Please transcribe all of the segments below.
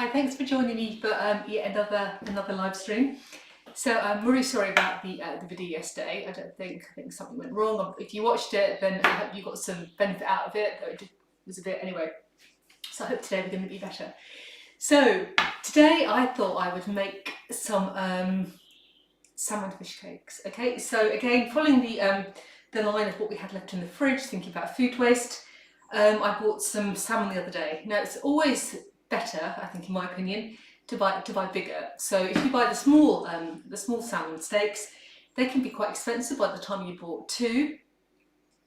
Hi, thanks for joining me for yet another live stream. So I'm really sorry about the video yesterday. I think something went wrong. If you watched it, then I hope you got some benefit out of it. Though it was a bit anyway. So I hope today we're going to be better. So today I thought I would make some salmon fish cakes. Okay. So again, following the line of what we had left in the fridge, thinking about food waste. I bought some salmon the other day. Now it's always better, I think, in my opinion, to buy bigger. So if you buy the small salmon steaks, they can be quite expensive by the time you bought two,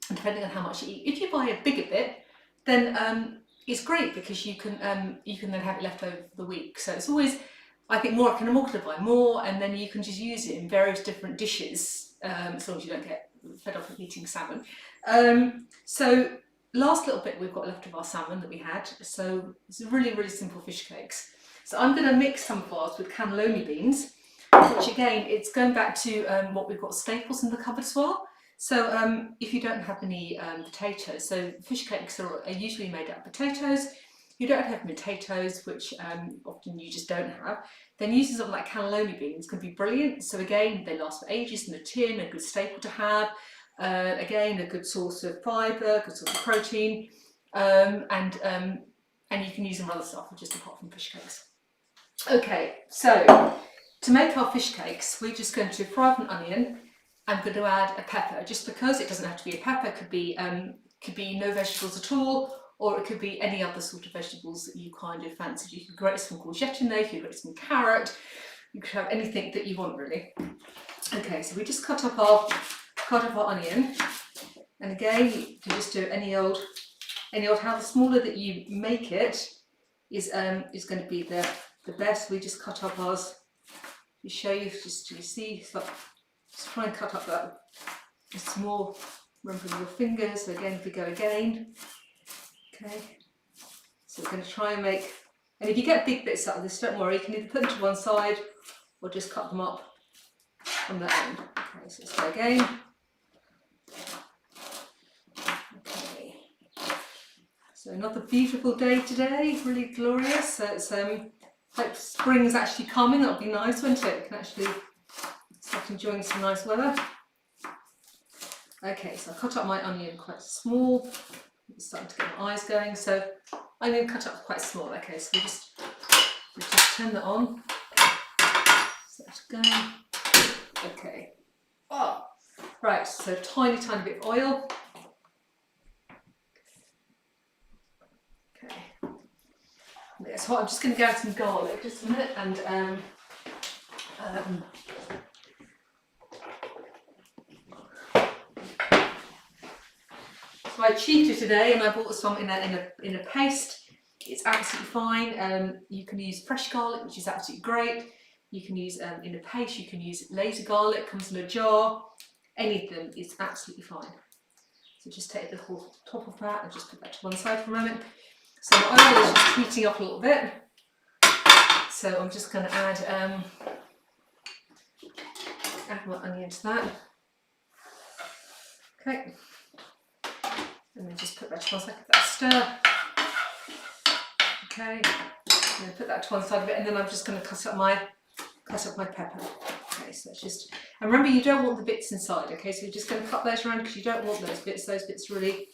depending on how much you eat. If you buy a bigger bit, then it's great because you can then have it left over for the week. So it's always, I think, more to buy more, and then you can just use it in various different dishes, as long as you don't get fed up with eating salmon. So last little bit we've got left of our salmon that we had, so it's really simple fish cakes. So I'm going to mix some of ours with canneloni beans, which again, it's going back to what we've got staples in the cupboard as well. So if you don't have any potatoes, so fish cakes are usually made out of potatoes. If you don't have potatoes, which often you just don't have, then using something like canneloni beans can be brilliant. So again, they last for ages in a tin, a good staple to have. Again, a good source of fibre, good source of protein, and you can use them for other stuff, just apart from fish cakes. Okay, so to make our fish cakes, we're just going to fry up an onion. I'm going to add a pepper, just because it doesn't have to be a pepper. It could be no vegetables at all, or it could be any other sort of vegetables that you kind of fancy. You could grate some courgette in there, you could grate some carrot, you could have anything that you want really. Okay, so we just cut up our onion, and again, you can just do any old. How the smaller that you make it is going to be the best. We just cut up ours. To show you, just to see, so just try and cut up that small. Remember with your fingers. So again, if we go again, okay. So we're going to try and make. And if you get big bits out of this, don't worry. You can either put them to one side or just cut them up from that end. Okay, so let's go again. So another beautiful day today, really glorious. So it's hope spring's actually coming. That'll be nice, won't it? You can actually start enjoying some nice weather. Okay, so I cut up my onion quite small. It's starting to get my eyes going. So onion cut up quite small. Okay, so we just turn that on. So that's going. Okay. Oh, right. So tiny bit of oil. So I'm just going to go some garlic just a minute, and so I cheated today and I bought some in a paste. It's absolutely fine. You can use fresh garlic, which is absolutely great. You can use in a paste. You can use laser garlic, comes in a jar. Any of them is absolutely fine. So just take the whole top of that and just put that to one side for a moment. So my oil is just heating up a little bit, so I'm just going to add my onion to that. Okay, and then just put that to one side, give that a stir. Okay, and then put that to one side of it, and then I'm just going to cut up my pepper. Okay, so it's just, and remember, you don't want the bits inside. Okay, so you're just going to cut those around because you don't want those bits. Those bits really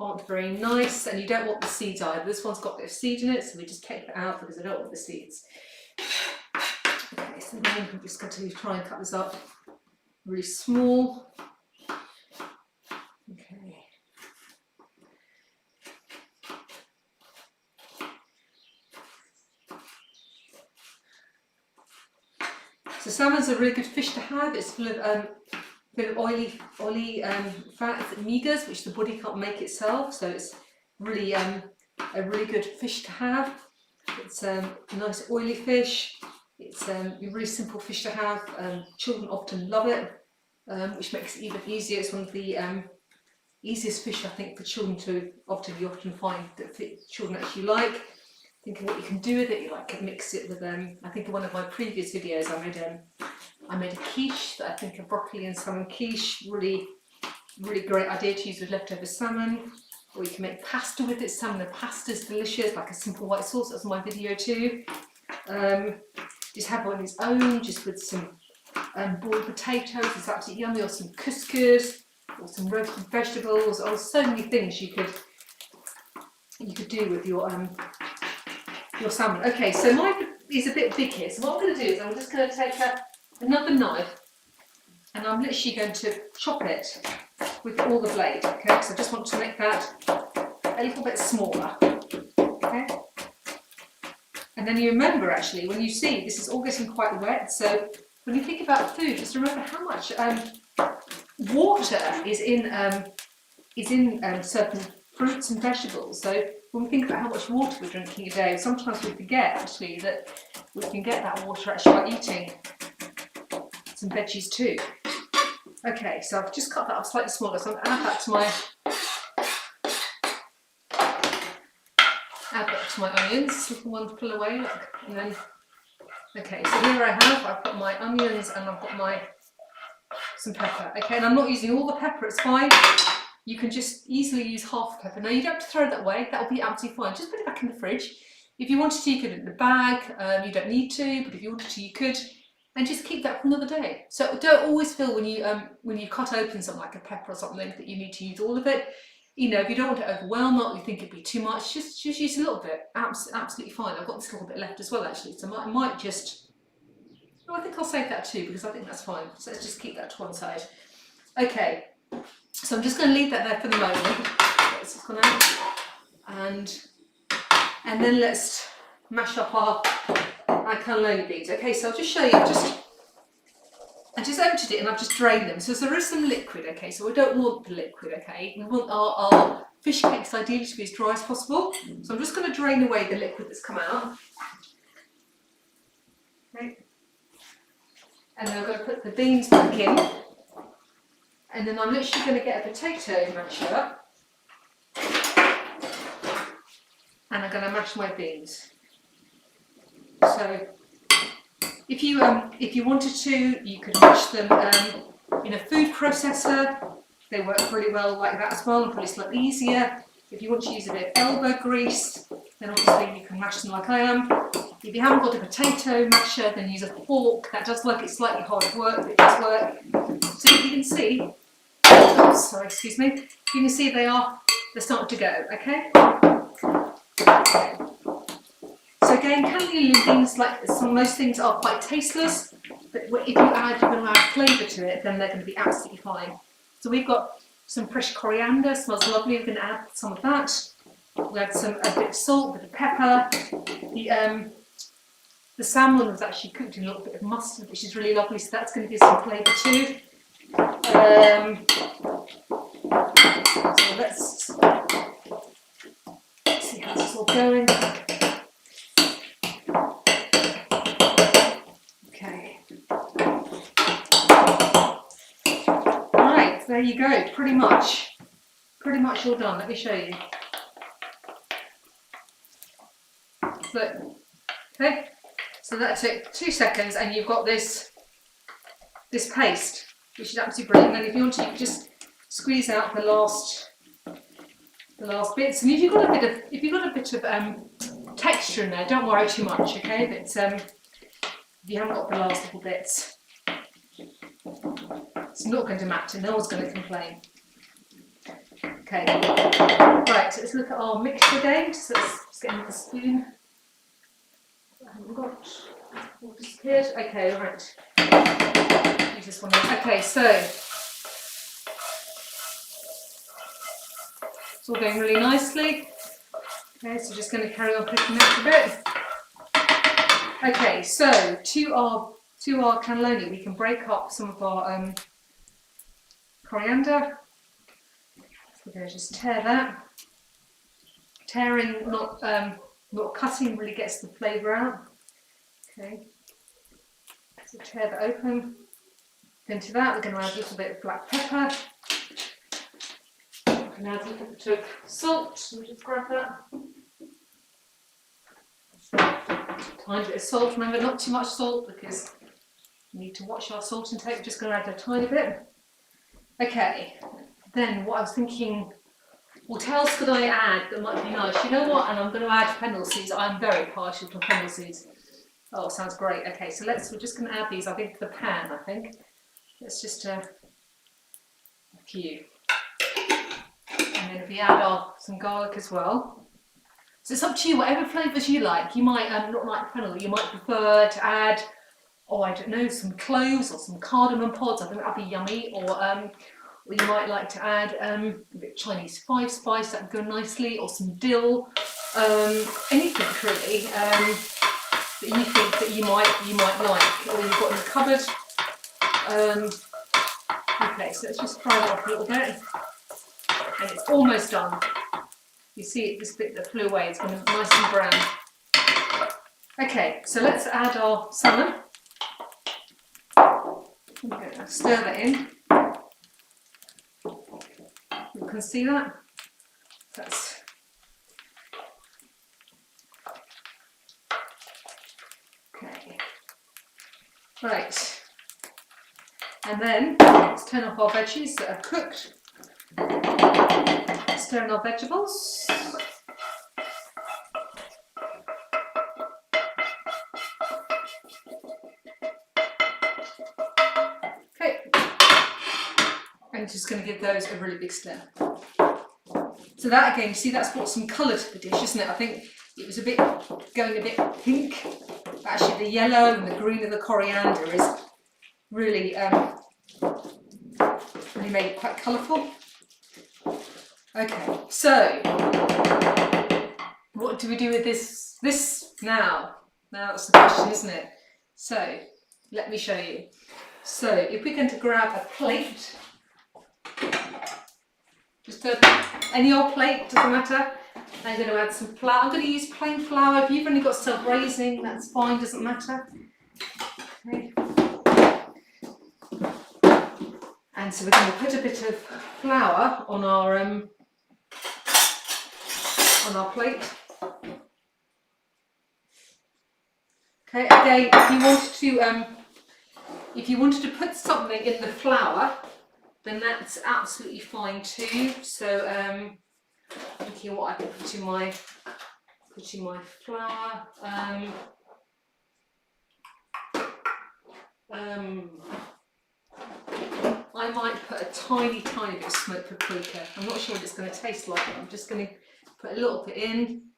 aren't very nice, and you don't want the seeds either. This one's got a bit of seed in it, so we just take that out because I don't want the seeds. Okay, so then I'm just going to try and cut this up really small. Okay. So salmon's a really good fish to have. It's full of bit of oily fat, omegas, which the body can't make itself. So it's really a really good fish to have. It's a nice oily fish. It's a really simple fish to have. Children often love it, which makes it even easier. It's one of the easiest fish, I think, for children to you often find that children actually like. Think of what you can do with it. You like mix it with I think in one of my previous videos I made a quiche, that I think a broccoli and salmon quiche, really great idea to use with leftover salmon. or you can make pasta with it. Salmon pasta is delicious, like a simple white sauce. That's my video too. Just have it on its own, just with some boiled potatoes. It's absolutely yummy, or some couscous, or some roasted vegetables, or so many things you could do with your salmon. Okay, so mine is a bit big here. So what I'm going to do is I'm just going to take another knife, and I'm literally going to chop it with all the blade. Okay, so I just want to make that a little bit smaller. Okay. And then you remember, actually, when you see this is all getting quite wet, so when you think about food, just remember how much water is in certain fruits and vegetables. So when we think about how much water we're drinking a day, sometimes we forget actually that we can get that water actually by eating some veggies too. Okay, so I've just cut that up slightly smaller, so I'm going to add that to my onions. Little one pull away, look, and then okay. So here I've got my onions and I've got some pepper. Okay, and I'm not using all the pepper. It's fine. You can just easily use half the pepper. Now you don't have to throw that away. That will be absolutely fine. Just put it back in the fridge. If you wanted to, you could put it in the bag. You don't need to, but if you wanted to, you could. And just keep that for another day. So don't always feel when you cut open something like a pepper or something that you need to use all of it. You know, if you don't want to overwhelm it or you think it'd be too much, just use a little bit. Absolutely fine. I've got this little bit left as well, actually. So I might just, oh, I think I'll save that too, because I think that's fine. So let's just keep that to one side. Okay, so I'm just going to leave that there for the moment. This has gone out. And then let's mash up our canneloni beans. Okay, so I'll just show you. I just emptied it and I've just drained them. So there is some liquid, okay, so we don't want the liquid, okay. We want our fish cakes ideally to be as dry as possible. So I'm just going to drain away the liquid that's come out. Okay. And then I'm going to put the beans back in. And then I'm literally going to get a potato masher. And I'm going to mash my beans. So if you wanted to, you could mash them in a food processor. They work really well like that as well, and probably slightly easier. If you want to use a bit of elbow grease, then obviously you can mash them like I am. If you haven't got a potato masher, then use a fork. That does work. It's slightly harder work, but it does work. So you can see, oops, sorry, excuse me. You can see they're starting to go. Okay. So again, canneloni beans, like most things, are quite tasteless, but if you're going to add flavour to it, then they're going to be absolutely fine. So we've got some fresh coriander, smells lovely. We're going to add some of that. We add a bit of salt, a bit of pepper. The salmon was actually cooked in a little bit of mustard, which is really lovely. So that's going to give some flavour too. So let's see how this is all going. There you go, pretty much all done. Let me show you. So, okay, so that took 2 seconds, and you've got this paste, which is absolutely brilliant. And if you want to, you can just squeeze out the last bits. And if you've got a bit of texture in there, don't worry too much, okay? But if you haven't got the last little bits, it's not going to matter, no one's going to complain. Okay, right, so let's look at our mixture again. So let's get into the spoon. I haven't got all disappeared. Okay, right. Use this one. Okay, so it's all going really nicely. Okay, so just going to carry on cooking that a bit. Okay, so to our canneloni, we can break up some of our coriander. So we're going to just tear that. Tearing, not cutting, really gets the flavour out. Okay, so tear that open. Then to that, we're going to add a little bit of black pepper. We're going to add a little bit of salt. So just grab that. Tiny bit of salt. Remember, not too much salt because we need to watch our salt intake. I'm just going to add a tiny bit. Okay, then what I was thinking What else could I add that might be nice? You know what? And I'm going to add fennel seeds. I'm very partial to fennel seeds. Oh, sounds great. Okay, so we're just going to add these, I think, to the pan, I think. Let's just a few. And then if we add some garlic as well. So it's up to you, whatever flavours you like. You might not like fennel, you might prefer to add, oh, I don't know, some cloves or some cardamom pods. I think that'd be yummy. Or you might like to add a bit of Chinese spice, that would go nicely, or some dill, anything really that you think that you might like, or you've got in the cupboard. Okay, so let's just fry that up a little bit, and it's almost done. You see it, this bit that flew away, it's going to be nice and brown. Okay, so let's add our salmon. Okay, stir that in. You can see that. That's okay. Right. And then let's turn off our veggies that are cooked. Stir in our vegetables. Okay. I'm just going to give those a really big stir. So that again, you see, that's brought some colour to the dish, isn't it? I think it was going a bit pink, but actually the yellow and the green of the coriander is really made it quite colourful. Okay, so what do we do with this now? Now that's the question, isn't it? So let me show you. So if we're going to grab a plate, just any old plate, doesn't matter. I'm going to add some flour. I'm going to use plain flour. If you've only got self-raising, that's fine, doesn't matter. Okay. And so we're going to put a bit of flour on our plate. Okay. Again, if you wanted to put something in the flour, then that's absolutely fine too. So thinking what I can put in my flour. I might put a tiny bit of smoked paprika. I'm not sure what it's going to taste like, but I'm just going to put a little bit in,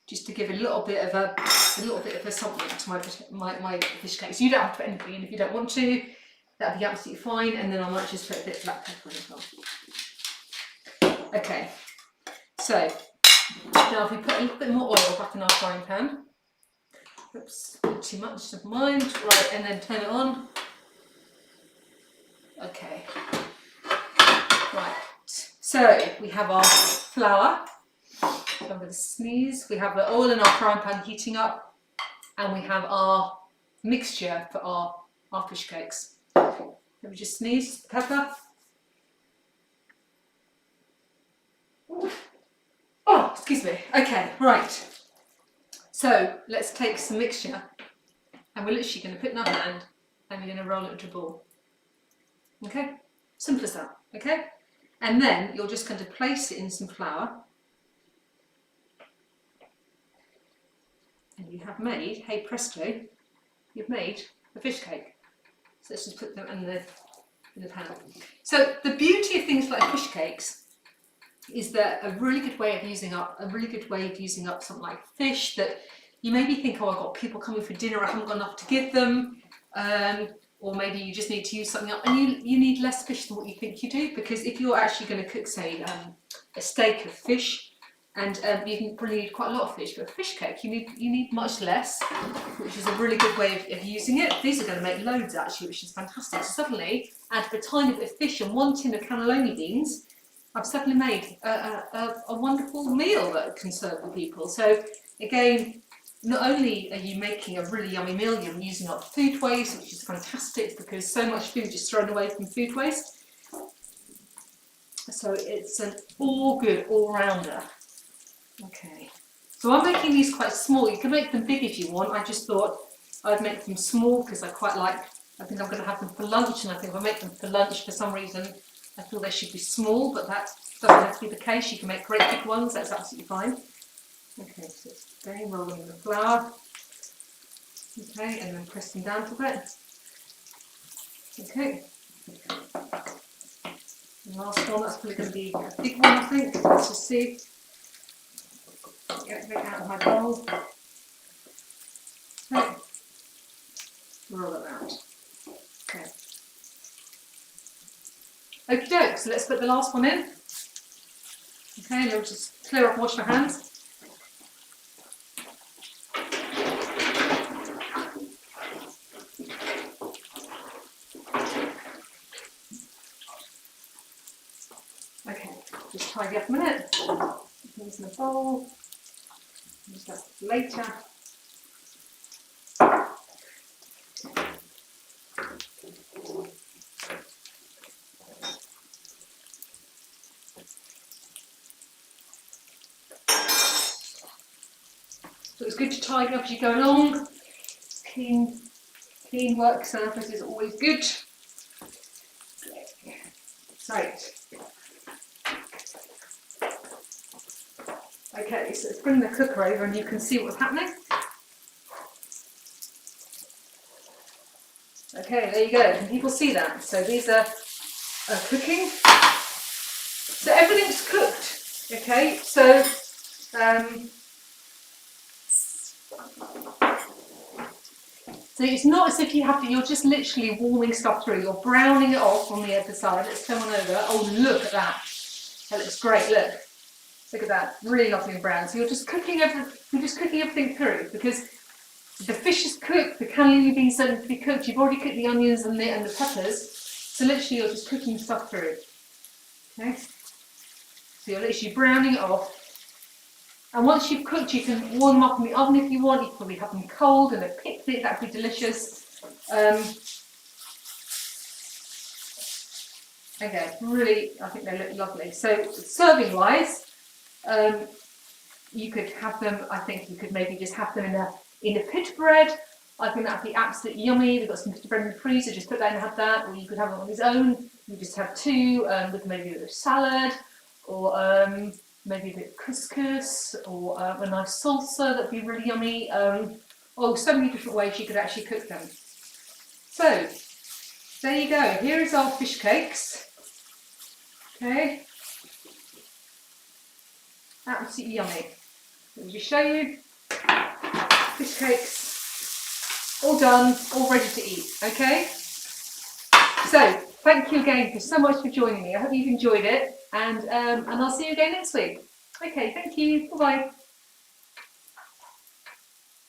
just to give a little bit of a something to my fish cakes. You don't have to put anything in if you don't want to. That'd be absolutely fine. And then I might just put a bit of black pepper in as well. Okay. So now if we put a little bit more oil back in our frying pan. Oops, not too much, never mind. Right, and then turn it on. Okay. Right. So we have our flour. I'm going to sneeze. We have the oil in our frying pan heating up, and we have our mixture for our fish cakes. Let me just sneeze. Pepper. Oh, excuse me. Okay, right. So let's take some mixture, and we're literally going to put it in our hand, and we're going to roll it into a ball. Okay, simple as that. Okay, and then you're just going to place it in some flour, and you have made, hey presto, you've made a fish cake. So let's just put them in the pan. So the beauty of things like fish cakes is that a really good way of using up something like fish that you maybe think, oh, I've got people coming for dinner, I haven't got enough to give them, or maybe you just need to use something up, and you need less fish than what you think you do, because if you're actually going to cook, say, a steak of fish, and you can probably need quite a lot of fish, but a fish cake you need much less, which is a really good way of using it. These are going to make loads actually, which is fantastic. So suddenly, add a tiny bit of fish and 1 tin of canneloni beans. I've suddenly made a wonderful meal that can serve the people. So again, not only are you making a really yummy meal, you're using up food waste, which is fantastic because so much food is thrown away from food waste. So it's an all good all-rounder. Okay, so I'm making these quite small. You can make them big if you want. I just thought I'd make them small because I think I'm going to have them for lunch, and I think if I make them for lunch for some reason, I feel they should be small, but that's doesn't have to be the case. You can make great big ones, that's absolutely fine. Okay, so it's again rolling in the flour. Okay, and then press them down a bit. Okay. And last one, that's probably going to be a big one, I think. Let's just see. Get it out of my bowl. Okay. Roll it around. Okay. Okie doke, so let's put the last one in. Okay, and we'll just clear up and wash my hands. Okay, just tidy up a minute. Things in the bowl. Use that later. So it's good to tidy up as you go along. Clean work surface is always good. Right. Okay, so let's bring the cooker over and you can see what's happening. Okay, there you go. Can people see that? So these are cooking. So everything's cooked. Okay, so so it's not as if you have to, you're just literally warming stuff through. You're browning it off on the other side. Let's come on over. Oh, look at that. That looks great, look. Look at that, really lovely and brown. So you're just cooking everything through because the fish is cooked, the cannellini beans don't need to be cooked. You've already cooked the onions and the peppers. So literally you're just cooking stuff through. Okay? So you're literally browning it off. And once you've cooked, you can warm them up in the oven if you want. You can probably have them cold and a picnic, that would be delicious. Okay, really, I think they look lovely. So serving wise, you could have them, I think you could maybe just have them in a pita bread. I think that'd be absolutely yummy. We've got some pita bread in the freezer, just put that and have that. Or you could have it on its own. You just have two with maybe a bit of salad, or maybe a bit of couscous, or a nice salsa, that'd be really yummy. Oh, so many different ways you could actually cook them. So, there you go. Here is our fish cakes. Okay. Absolutely yummy. Let me just show you. Fish cakes, all done, all ready to eat. Okay. So, thank you again so much for joining me. I hope you've enjoyed it, and I'll see you again next week. Okay, thank you. Bye bye.